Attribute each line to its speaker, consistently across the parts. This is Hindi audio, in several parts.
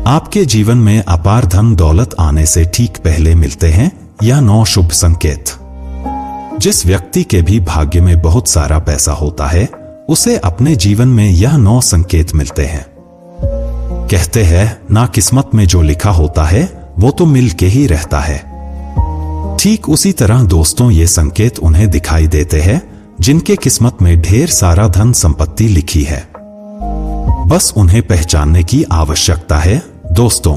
Speaker 1: आपके जीवन में अपार धन दौलत आने से ठीक पहले मिलते हैं यह 9 शुभ संकेत। जिस व्यक्ति के भी भाग्य में बहुत सारा पैसा होता है उसे अपने जीवन में यह 9 संकेत मिलते हैं। कहते हैं ना किस्मत में जो लिखा होता है वो तो मिल के ही रहता है। ठीक उसी तरह दोस्तों ये संकेत उन्हें दिखाई देते हैं जिनके किस्मत में ढेर सारा धन संपत्ति लिखी है। बस उन्हें पहचानने की आवश्यकता है। दोस्तों,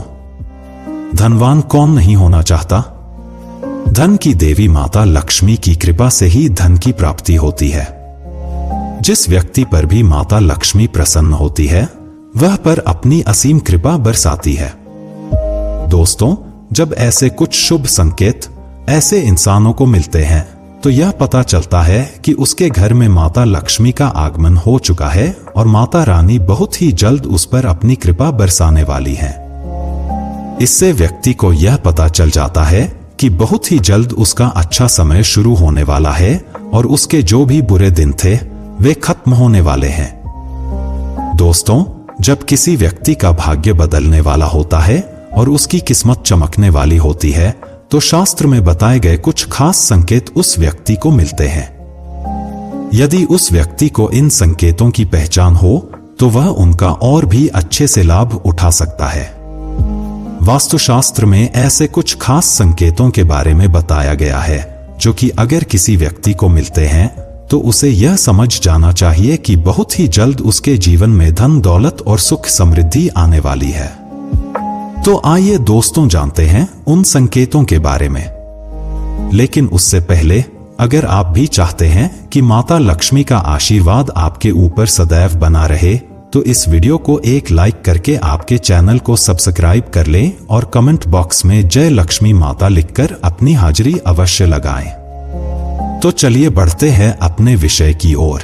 Speaker 1: धनवान कौन नहीं होना चाहता? धन की देवी माता लक्ष्मी की कृपा से ही धन की प्राप्ति होती है। जिस व्यक्ति पर भी माता लक्ष्मी प्रसन्न होती है वह पर अपनी असीम कृपा बरसाती है। दोस्तों, जब ऐसे कुछ शुभ संकेत ऐसे इंसानों को मिलते हैं तो यह पता चलता है कि उसके घर में माता लक्ष्मी का आगमन हो चुका है और माता रानी बहुत ही जल्द उस पर अपनी कृपा बरसाने वाली है। इससे व्यक्ति को यह पता चल जाता है कि बहुत ही जल्द उसका अच्छा समय शुरू होने वाला है और उसके जो भी बुरे दिन थे वे खत्म होने वाले हैं। दोस्तों, जब किसी व्यक्ति का भाग्य बदलने वाला होता है और उसकी किस्मत चमकने वाली होती है तो शास्त्र में बताए गए कुछ खास संकेत उस व्यक्ति को मिलते हैं। यदि उस व्यक्ति को इन संकेतों की पहचान हो तो वह उनका और भी अच्छे से लाभ उठा सकता है। वास्तुशास्त्र में ऐसे कुछ खास संकेतों के बारे में बताया गया है जो कि अगर किसी व्यक्ति को मिलते हैं तो उसे यह समझ जाना चाहिए कि बहुत ही जल्द उसके जीवन में धन दौलत और सुख समृद्धि आने वाली है। तो आइए दोस्तों जानते हैं उन संकेतों के बारे में। लेकिन उससे पहले अगर आप भी चाहते हैं कि माता लक्ष्मी का आशीर्वाद आपके ऊपर सदैव बना रहे तो इस वीडियो को एक लाइक करके आपके चैनल को सब्सक्राइब कर लें और कमेंट बॉक्स में जय लक्ष्मी माता लिखकर अपनी हाजिरी अवश्य लगाएं। तो चलिए बढ़ते हैं अपने विषय की ओर।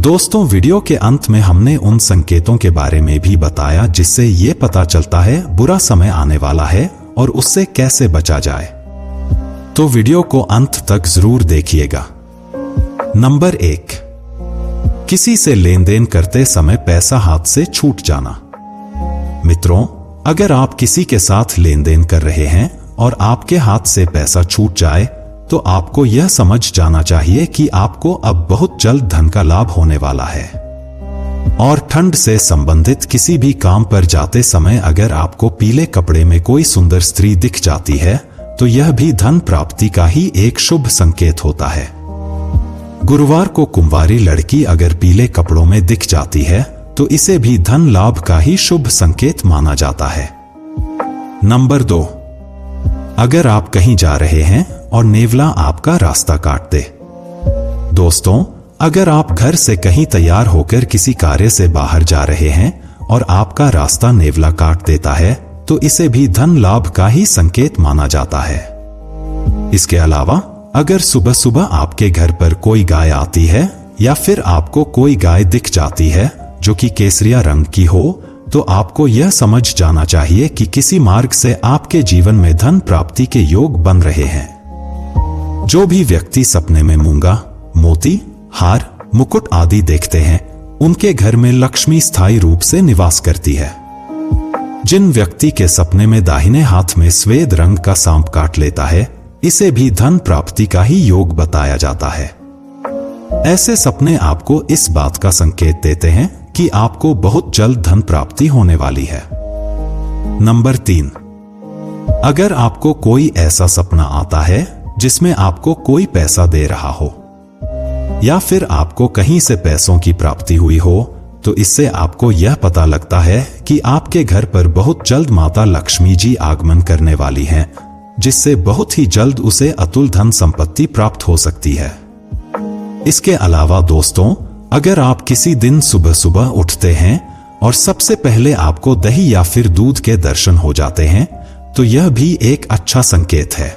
Speaker 1: दोस्तों, वीडियो के अंत में हमने उन संकेतों के बारे में भी बताया जिससे ये पता चलता है बुरा समय आने वाला है और उससे कैसे बचा जाए। तो वीडियो को अंत तक जरूर देखिएगा। नंबर 1, किसी से लेन देन करते समय पैसा हाथ से छूट जाना। मित्रों, अगर आप किसी के साथ लेन देन कर रहे हैं और आपके हाथ से पैसा छूट जाए तो आपको यह समझ जाना चाहिए कि आपको अब बहुत जल्द धन का लाभ होने वाला है। और ठंड से संबंधित किसी भी काम पर जाते समय अगर आपको पीले कपड़े में कोई सुंदर स्त्री दिख जाती है तो यह भी धन प्राप्ति का ही एक शुभ संकेत होता है। गुरुवार को कुंवारी लड़की अगर पीले कपड़ों में दिख जाती है तो इसे भी धन लाभ का ही शुभ संकेत माना जाता है। नंबर 2, अगर आप कहीं जा रहे हैं और नेवला आपका रास्ता काट दे। दोस्तों, अगर आप घर से कहीं तैयार होकर किसी कार्य से बाहर जा रहे हैं और आपका रास्ता नेवला काट देता है तो इसे भी धन लाभ का ही संकेत माना जाता है। इसके अलावा अगर सुबह सुबह आपके घर पर कोई गाय आती है या फिर आपको कोई गाय दिख जाती है जो कि केसरिया रंग की हो तो आपको यह समझ जाना चाहिए कि किसी मार्ग से आपके जीवन में धन प्राप्ति के योग बन रहे हैं। जो भी व्यक्ति सपने में मूंगा, मोती, हार, मुकुट आदि देखते हैं उनके घर में लक्ष्मी स्थायी रूप से निवास करती है। जिन व्यक्ति के सपने में दाहिने हाथ में श्वेत रंग का सांप काट लेता है इसे भी धन प्राप्ति का ही योग बताया जाता है। ऐसे सपने आपको इस बात का संकेत देते हैं कि आपको बहुत जल्द धन प्राप्ति होने वाली है। नंबर 3, अगर आपको कोई ऐसा सपना आता है जिसमें आपको कोई पैसा दे रहा हो या फिर आपको कहीं से पैसों की प्राप्ति हुई हो तो इससे आपको यह पता लगता है कि आपके घर पर बहुत जल्द माता लक्ष्मी जी आगमन करने वाली हैं, जिससे बहुत ही जल्द उसे अतुल धन संपत्ति प्राप्त हो सकती है। इसके अलावा दोस्तों, अगर आप किसी दिन सुबह सुबह उठते हैं और सबसे पहले आपको दही या फिर दूध के दर्शन हो जाते हैं तो यह भी एक अच्छा संकेत है।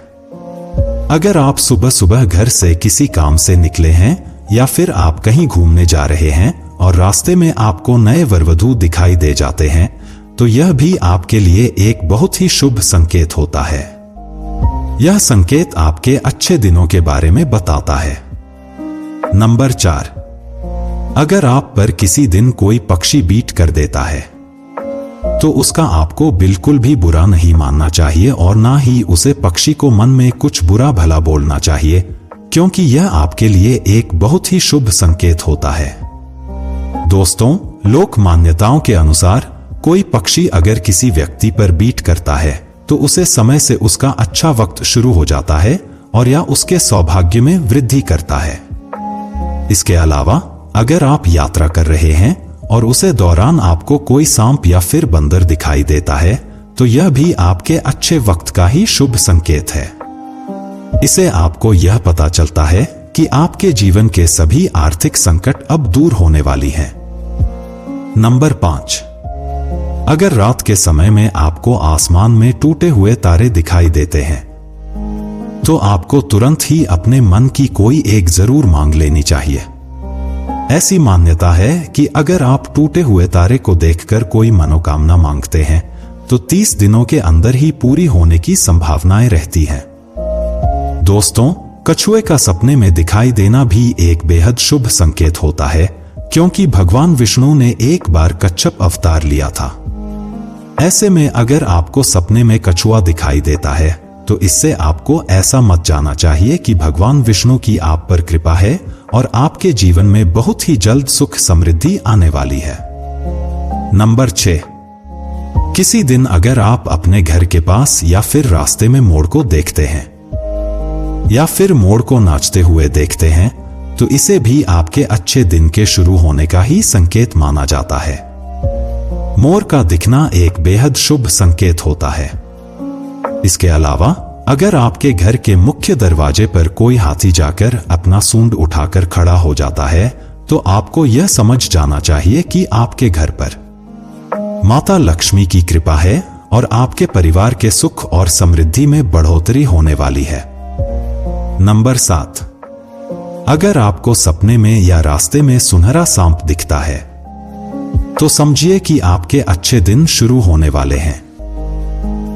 Speaker 1: अगर आप सुबह सुबह घर से किसी काम से निकले हैं या फिर आप कहीं घूमने जा रहे हैं और रास्ते में आपको नए वरवधू दिखाई दे जाते हैं तो यह भी आपके लिए एक बहुत ही शुभ संकेत होता है। यह संकेत आपके अच्छे दिनों के बारे में बताता है। नंबर 4, अगर आप पर किसी दिन कोई पक्षी बीट कर देता है। तो उसका आपको बिल्कुल भी बुरा नहीं मानना चाहिए और ना ही उसे पक्षी को मन में कुछ बुरा भला बोलना चाहिए, क्योंकि यह आपके लिए एक बहुत ही शुभ संकेत होता है। दोस्तों, लोक मान्यताओं के अनुसार कोई पक्षी अगर किसी व्यक्ति पर बीट करता है तो उसे समय से उसका अच्छा वक्त शुरू हो जाता है और या उसके सौभाग्य में वृद्धि करता है। इसके अलावा अगर आप यात्रा कर रहे हैं और उसे दौरान आपको कोई सांप या फिर बंदर दिखाई देता है तो यह भी आपके अच्छे वक्त का ही शुभ संकेत है। इसे आपको यह पता चलता है कि आपके जीवन के सभी आर्थिक संकट अब दूर होने वाली हैं। नंबर 5, अगर रात के समय में आपको आसमान में टूटे हुए तारे दिखाई देते हैं तो आपको तुरंत ही अपने मन की कोई एक जरूर मांग लेनी चाहिए। ऐसी मान्यता है कि अगर आप टूटे हुए तारे को देखकर कोई मनोकामना मांगते हैं तो 30 दिनों के अंदर ही पूरी होने की संभावनाएं रहती हैं। दोस्तों, कछुए का सपने में दिखाई देना भी एक बेहद शुभ संकेत होता है, क्योंकि भगवान विष्णु ने एक बार कच्छप अवतार लिया था। ऐसे में अगर आपको सपने में कछुआ दिखाई देता है तो इससे आपको ऐसा मत जाना चाहिए कि भगवान विष्णु की आप पर कृपा है और आपके जीवन में बहुत ही जल्द सुख समृद्धि आने वाली है। नंबर 6, किसी दिन अगर आप अपने घर के पास या फिर रास्ते में मोर को देखते हैं या फिर मोर को नाचते हुए देखते हैं तो इसे भी आपके अच्छे दिन के शुरू होने का ही संकेत माना जाता है। मोर का दिखना एक बेहद शुभ संकेत होता है। इसके अलावा अगर आपके घर के मुख्य दरवाजे पर कोई हाथी जाकर अपना सूंड उठाकर खड़ा हो जाता है तो आपको यह समझ जाना चाहिए कि आपके घर पर माता लक्ष्मी की कृपा है और आपके परिवार के सुख और समृद्धि में बढ़ोतरी होने वाली है। नंबर 7, अगर आपको सपने में या रास्ते में सुनहरा सांप दिखता है तो समझिए कि आपके अच्छे दिन शुरू होने वाले हैं।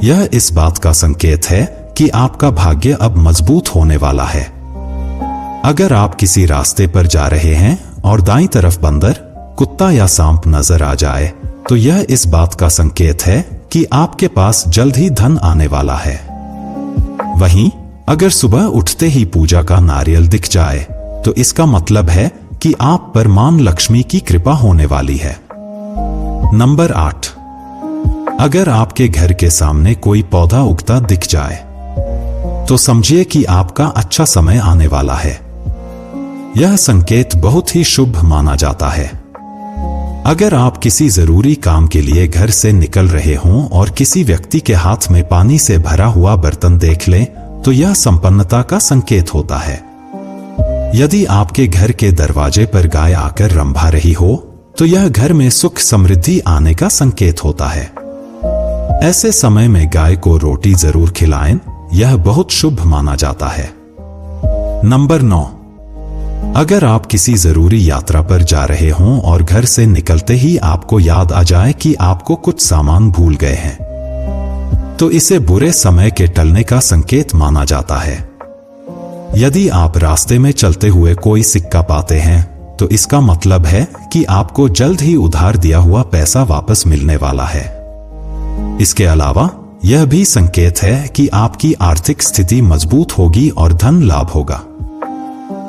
Speaker 1: यह इस बात का संकेत है कि आपका भाग्य अब मजबूत होने वाला है। अगर आप किसी रास्ते पर जा रहे हैं और दाईं तरफ बंदर, कुत्ता या सांप नजर आ जाए तो यह इस बात का संकेत है कि आपके पास जल्द ही धन आने वाला है। वहीं अगर सुबह उठते ही पूजा का नारियल दिख जाए तो इसका मतलब है कि आप पर मां लक्ष्मी की कृपा होने वाली है। नंबर 8, अगर आपके घर के सामने कोई पौधा उगता दिख जाए तो समझिए कि आपका अच्छा समय आने वाला है। यह संकेत बहुत ही शुभ माना जाता है। अगर आप किसी जरूरी काम के लिए घर से निकल रहे हों और किसी व्यक्ति के हाथ में पानी से भरा हुआ बर्तन देख लें तो यह संपन्नता का संकेत होता है। यदि आपके घर के दरवाजे पर गाय आकर रंभा रही हो तो यह घर में सुख समृद्धि आने का संकेत होता है। ऐसे समय में गाय को रोटी जरूर खिलाएं, यह बहुत शुभ माना जाता है। नंबर 9, अगर आप किसी जरूरी यात्रा पर जा रहे हों और घर से निकलते ही आपको याद आ जाए कि आपको कुछ सामान भूल गए हैं तो इसे बुरे समय के टलने का संकेत माना जाता है। यदि आप रास्ते में चलते हुए कोई सिक्का पाते हैं तो इसका मतलब है कि आपको जल्द ही उधार दिया हुआ पैसा वापस मिलने वाला है। इसके अलावा यह भी संकेत है कि आपकी आर्थिक स्थिति मजबूत होगी और धन लाभ होगा।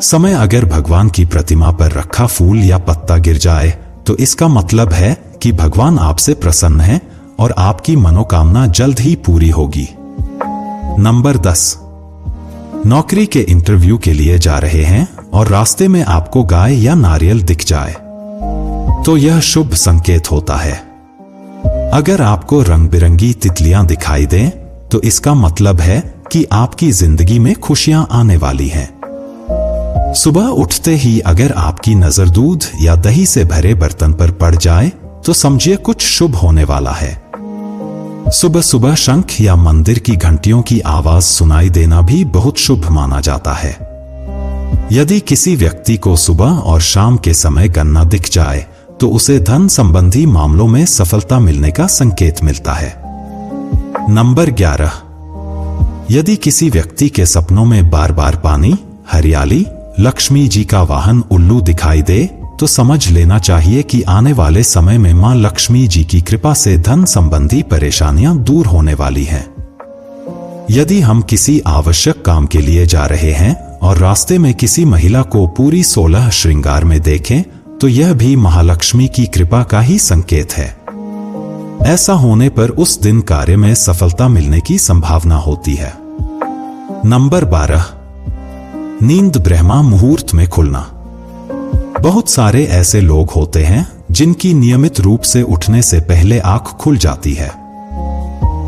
Speaker 1: समय अगर भगवान की प्रतिमा पर रखा फूल या पत्ता गिर जाए तो इसका मतलब है कि भगवान आपसे प्रसन्न है और आपकी मनोकामना जल्द ही पूरी होगी। नंबर 10, नौकरी के इंटरव्यू के लिए जा रहे हैं और रास्ते में आपको गाय या नारियल दिख जाए तो यह शुभ संकेत होता है। अगर आपको रंग बिरंगी तितलियां दिखाई दें तो इसका मतलब है कि आपकी जिंदगी में खुशियां आने वाली हैं। सुबह उठते ही अगर आपकी नजर दूध या दही से भरे बर्तन पर पड़ जाए तो समझिए कुछ शुभ होने वाला है। सुबह सुबह शंख या मंदिर की घंटियों की आवाज सुनाई देना भी बहुत शुभ माना जाता है। यदि किसी व्यक्ति को सुबह और शाम के समय गन्ना दिख जाए तो उसे धन संबंधी मामलों में सफलता मिलने का संकेत मिलता है। नंबर 11, यदि किसी व्यक्ति के सपनों में बार बार पानी, हरियाली, लक्ष्मी जी का वाहन उल्लू दिखाई दे तो समझ लेना चाहिए कि आने वाले समय में मां लक्ष्मी जी की कृपा से धन संबंधी परेशानियां दूर होने वाली हैं। यदि हम किसी आवश्यक काम के लिए जा रहे हैं और रास्ते में किसी महिला को पूरी 16 श्रृंगार में देखें, तो यह भी महालक्ष्मी की कृपा का ही संकेत है। ऐसा होने पर उस दिन कार्य में सफलता मिलने की संभावना होती है। नंबर 12, नींद ब्रह्मा मुहूर्त में खुलना। बहुत सारे ऐसे लोग होते हैं जिनकी नियमित रूप से उठने से पहले आंख खुल जाती है।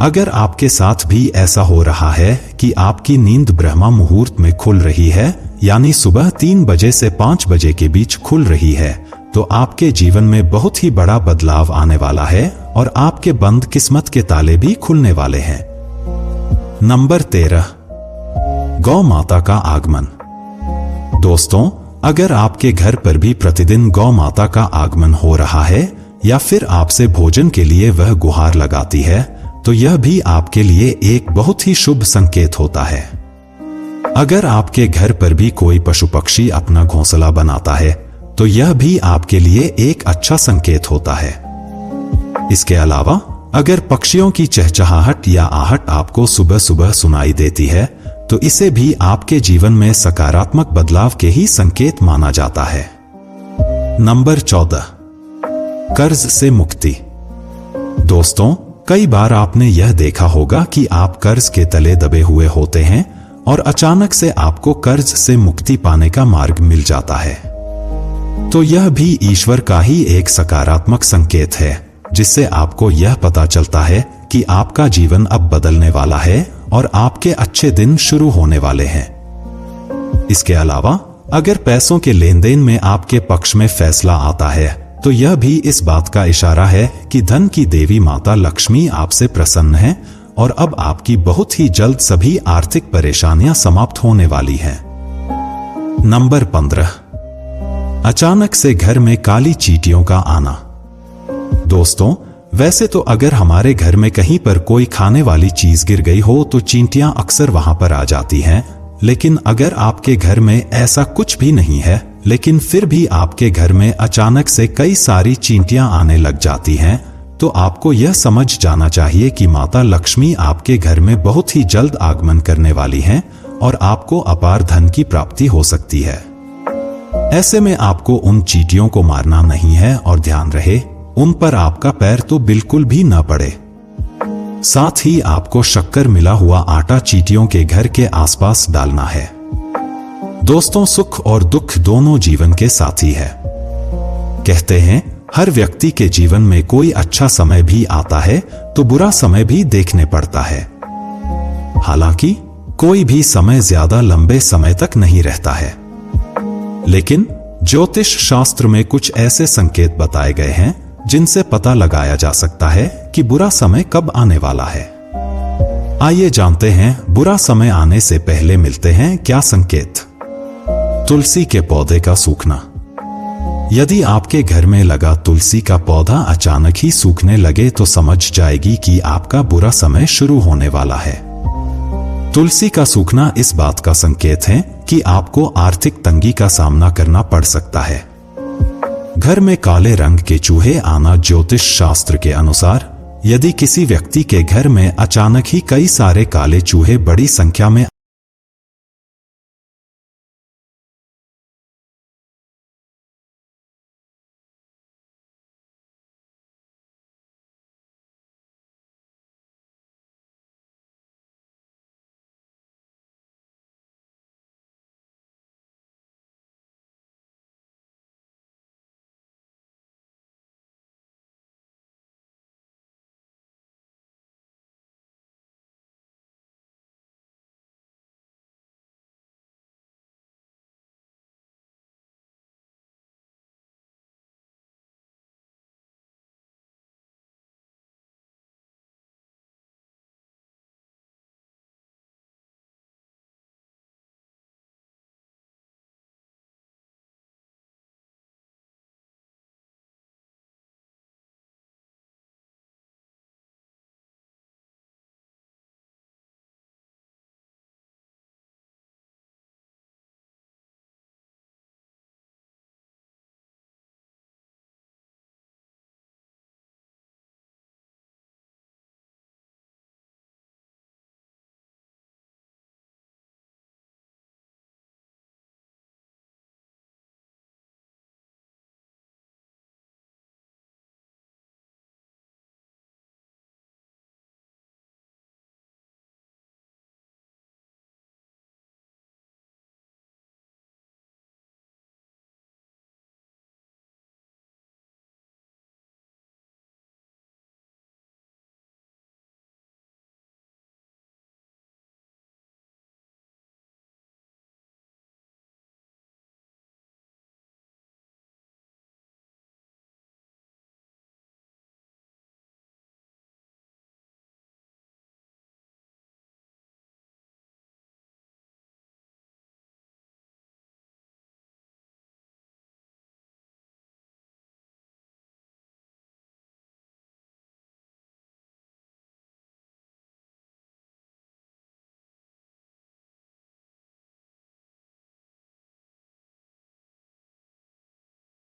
Speaker 1: अगर आपके साथ भी ऐसा हो रहा है कि आपकी नींद ब्रह्मा मुहूर्त में खुल रही है, यानी सुबह 3 बजे से 5 बजे के बीच खुल रही है, तो आपके जीवन में बहुत ही बड़ा बदलाव आने वाला है और आपके बंद किस्मत के ताले भी खुलने वाले हैं। नंबर 13, गौ माता का आगमन। दोस्तों, अगर आपके घर पर भी प्रतिदिन गौ माता का आगमन हो रहा है या फिर आपसे भोजन के लिए वह गुहार लगाती है, तो यह भी आपके लिए एक बहुत ही शुभ संकेत होता है। अगर आपके घर पर भी कोई पशु पक्षी अपना घोंसला बनाता है, तो यह भी आपके लिए एक अच्छा संकेत होता है। इसके अलावा अगर पक्षियों की चहचहाहट या आहट आपको सुबह सुबह सुनाई देती है, तो इसे भी आपके जीवन में सकारात्मक बदलाव के ही संकेत माना जाता है। नंबर 14, कर्ज से मुक्ति। दोस्तों, कई बार आपने यह देखा होगा कि आप कर्ज के तले दबे हुए होते हैं और अचानक से आपको कर्ज से मुक्ति पाने का मार्ग मिल जाता है। तो यह भी ईश्वर का ही एक सकारात्मक संकेत है, जिससे आपको यह पता चलता है कि आपका जीवन अब बदलने वाला है और आपके अच्छे दिन शुरू होने वाले हैं। इसके अलावा अगर पैसों के लेन देन में आपके पक्ष में फैसला आता है, तो यह भी इस बात का इशारा है कि धन की देवी माता लक्ष्मी आपसे प्रसन्न है और अब आपकी बहुत ही जल्द सभी आर्थिक परेशानियां समाप्त होने वाली हैं। नंबर 15, अचानक से घर में काली चींटियों का आना। दोस्तों, वैसे तो अगर हमारे घर में कहीं पर कोई खाने वाली चीज गिर गई हो तो चींटियां अक्सर वहां पर आ जाती हैं, लेकिन अगर आपके घर में ऐसा कुछ भी नहीं है, लेकिन फिर भी आपके घर में अचानक से कई सारी चींटियां आने लग जाती हैं, तो आपको यह समझ जाना चाहिए कि माता लक्ष्मी आपके घर में बहुत ही जल्द आगमन करने वाली हैं और आपको अपार धन की प्राप्ति हो सकती है। ऐसे में आपको उन चींटियों को मारना नहीं है और ध्यान रहे उन पर आपका पैर तो बिल्कुल भी न पड़े। साथ ही आपको शक्कर मिला हुआ आटा चींटियों के घर के आसपास डालना है। दोस्तों, सुख और दुख दोनों जीवन के साथी है। कहते हैं हर व्यक्ति के जीवन में कोई अच्छा समय भी आता है तो बुरा समय भी देखने पड़ता है। हालांकि कोई भी समय ज्यादा लंबे समय तक नहीं रहता है, लेकिन ज्योतिष शास्त्र में कुछ ऐसे संकेत बताए गए हैं जिनसे पता लगाया जा सकता है कि बुरा समय कब आने वाला है। आइए जानते हैं बुरा समय आने से पहले मिलते हैं क्या संकेत। तुलसी के पौधे का सूखना। यदि आपके घर में लगा तुलसी का पौधा अचानक ही सूखने लगे तो समझ जाएगी कि आपका बुरा समय शुरू होने वाला है। तुलसी का सूखना इस बात का संकेत है कि आपको आर्थिक तंगी का सामना करना पड़ सकता है। घर में काले रंग के चूहे आना। ज्योतिष शास्त्र के अनुसार यदि किसी व्यक्ति के घर में अचानक ही कई सारे काले चूहे बड़ी संख्या में